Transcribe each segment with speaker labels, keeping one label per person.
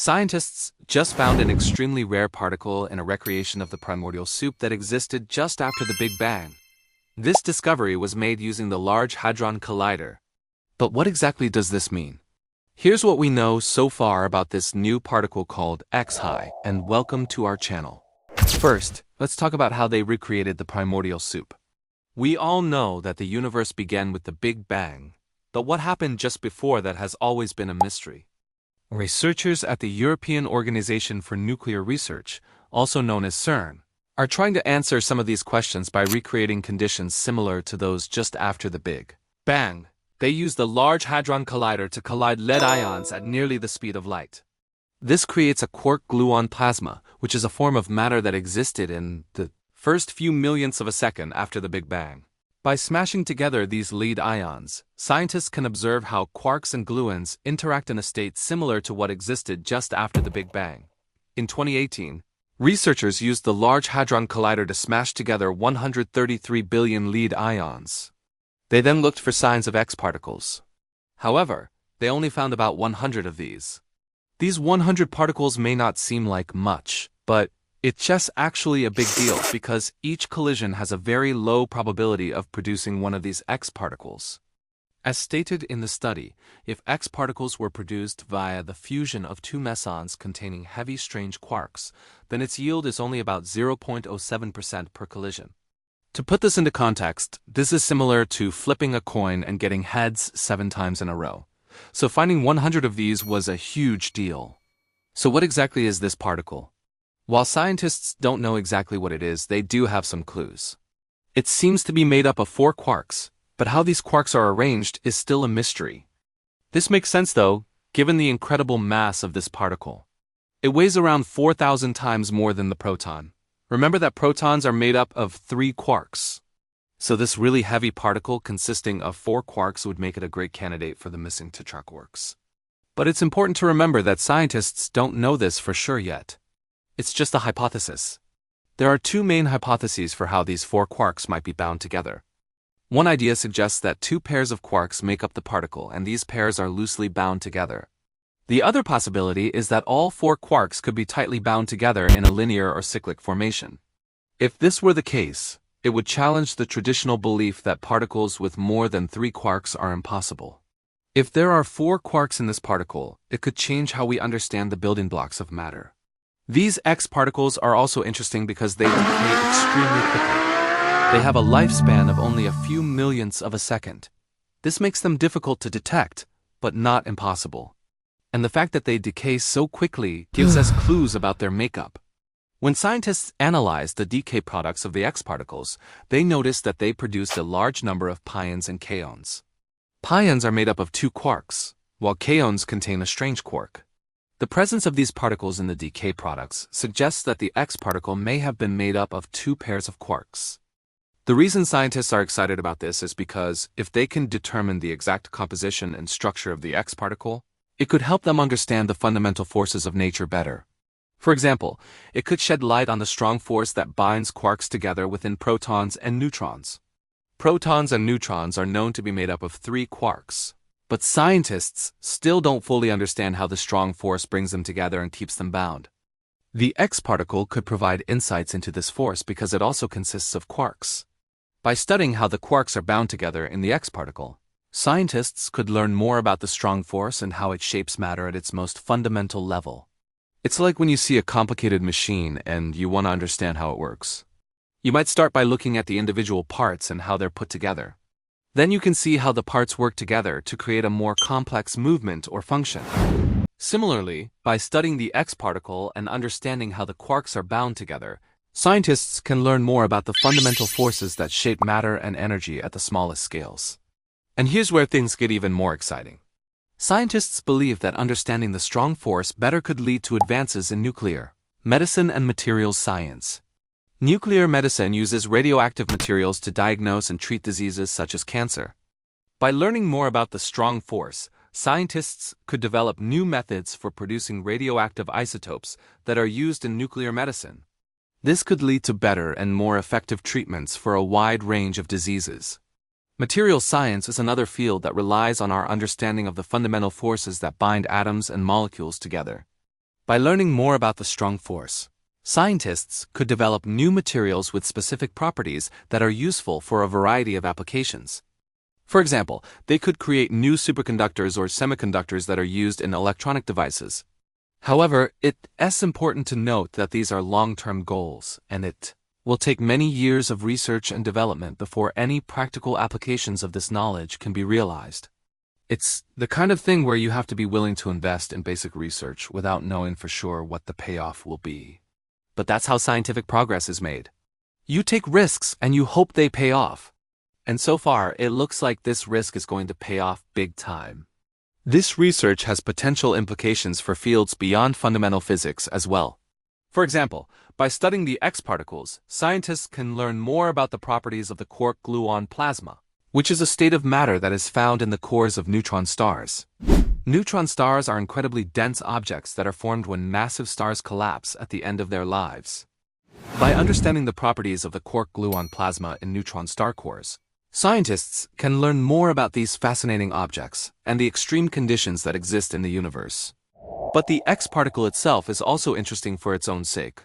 Speaker 1: Scientists just found an extremely rare particle in a recreation of the primordial soup that existed just after the Big Bang. This discovery was made using the Large Hadron Collider. But what exactly does this mean? Here's what we know so far about this new particle called X-High, and welcome to our channel. First, let's talk about how they recreated the primordial soup. We all know that the universe began with the Big Bang, but what happened just before that has always been a mystery. Researchers at the European Organization for Nuclear Research, also known as CERN, are trying to answer some of these questions by recreating conditions similar to those just after the Big Bang. They used the Large Hadron Collider to collide lead ions at nearly the speed of light. This creates a quark-gluon plasma, which is a form of matter that existed in the first few millionths of a second after the Big Bang. By smashing together these lead ions, scientists can observe how quarks and gluons interact in a state similar to what existed just after the Big Bang. In 2018, researchers used the Large Hadron Collider to smash together 133 billion lead ions. They then looked for signs of X particles. However, they only found about 100 of these. These 100 particles may not seem like much, but it's just actually a big deal because each collision has a very low probability of producing one of these X particles. As stated in the study, if X particles were produced via the fusion of two mesons containing heavy strange quarks, then its yield is only about 0.07% per collision. To put this into context, this is similar to flipping a coin and getting heads 7 times in a row. So finding 100 of these was a huge deal. So what exactly is this particle? While scientists don't know exactly what it is, they do have some clues. It seems to be made up of 4 quarks, but how these quarks are arranged is still a mystery. This makes sense though, given the incredible mass of this particle. It weighs around 4,000 times more than the proton. Remember that protons are made up of 3 quarks. So this really heavy particle consisting of 4 quarks would make it a great candidate for the missing tetraquarks. But it's important to remember that scientists don't know this for sure yet. It's just a hypothesis. There are 2 main hypotheses for how these 4 quarks might be bound together. One idea suggests that 2 pairs of quarks make up the particle and these pairs are loosely bound together. The other possibility is that all 4 quarks could be tightly bound together in a linear or cyclic formation. If this were the case, it would challenge the traditional belief that particles with more than 3 quarks are impossible. If there are 4 quarks in this particle, it could change how we understand the building blocks of matter. These X particles are also interesting because they decay extremely quickly. They have a lifespan of only a few millionths of a second. This makes them difficult to detect, but not impossible. And the fact that they decay so quickly gives us clues about their makeup. When scientists analyzed the decay products of the X particles, they noticed that they produced a large number of pions and kaons. Pions are made up of 2 quarks, while kaons contain a strange quark. The presence of these particles in the decay products suggests that the X particle may have been made up of 2 pairs of quarks. The reason scientists are excited about this is because if they can determine the exact composition and structure of the X particle, it could help them understand the fundamental forces of nature better. For example, it could shed light on the strong force that binds quarks together within protons and neutrons. Protons and neutrons are known to be made up of 3 quarks. But scientists still don't fully understand how the strong force brings them together and keeps them bound. The X particle could provide insights into this force because it also consists of quarks. By studying how the quarks are bound together in the X particle, scientists could learn more about the strong force and how it shapes matter at its most fundamental level. It's like when you see a complicated machine and you want to understand how it works. You might start by looking at the individual parts and how they're put together. Then you can see how the parts work together to create a more complex movement or function. Similarly, by studying the X particle and understanding how the quarks are bound together, scientists can learn more about the fundamental forces that shape matter and energy at the smallest scales. And here's where things get even more exciting. Scientists believe that understanding the strong force better could lead to advances in nuclear medicine and materials science. Nuclear medicine uses radioactive materials to diagnose and treat diseases such as cancer. By learning more about the strong force, scientists could develop new methods for producing radioactive isotopes that are used in nuclear medicine. This could lead to better and more effective treatments for a wide range of diseases. Materials science is another field that relies on our understanding of the fundamental forces that bind atoms and molecules together. By learning more about the strong force, scientists could develop new materials with specific properties that are useful for a variety of applications. For example, they could create new superconductors or semiconductors that are used in electronic devices. However, it's important to note that these are long-term goals, and it will take many years of research and development before any practical applications of this knowledge can be realized. It's the kind of thing where you have to be willing to invest in basic research without knowing for sure what the payoff will be. But that's how scientific progress is made. You take risks and you hope they pay off. And so far, it looks like this risk is going to pay off big time. This research has potential implications for fields beyond fundamental physics as well. For example, by studying the X particles, scientists can learn more about the properties of the quark-gluon plasma, which is a state of matter that is found in the cores of neutron stars. Neutron stars are incredibly dense objects that are formed when massive stars collapse at the end of their lives. By understanding the properties of the quark-gluon plasma in neutron star cores, scientists can learn more about these fascinating objects and the extreme conditions that exist in the universe. But the X particle itself is also interesting for its own sake.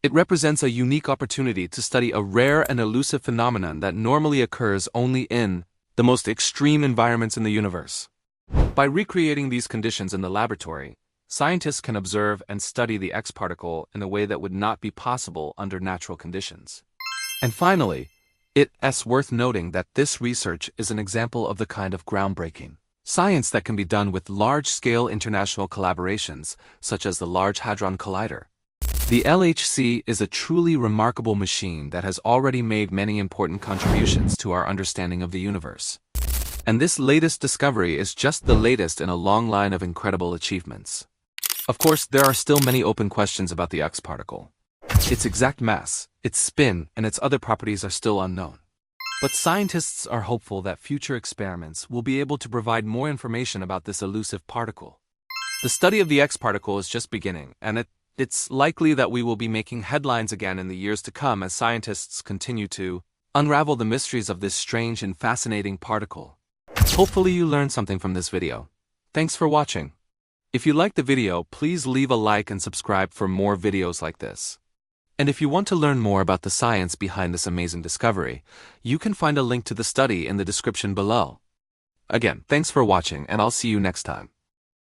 Speaker 1: It represents a unique opportunity to study a rare and elusive phenomenon that normally occurs only in the most extreme environments in the universe. By recreating these conditions in the laboratory, scientists can observe and study the X particle in a way that would not be possible under natural conditions. And finally, it's worth noting that this research is an example of the kind of groundbreaking science that can be done with large-scale international collaborations, such as the Large Hadron Collider. The LHC is a truly remarkable machine that has already made many important contributions to our understanding of the universe. And this latest discovery is just the latest in a long line of incredible achievements. Of course, there are still many open questions about the X particle. Its exact mass, its spin, and its other properties are still unknown. But scientists are hopeful that future experiments will be able to provide more information about this elusive particle. The study of the X particle is just beginning, and it's likely that we will be making headlines again in the years to come as scientists continue to unravel the mysteries of this strange and fascinating particle. Hopefully you learned something from this video. Thanks for watching. If you liked the video, please leave a like and subscribe for more videos like this. And if you want to learn more about the science behind this amazing discovery, you can find a link to the study in the description below. Again, thanks for watching, and I'll see you next time.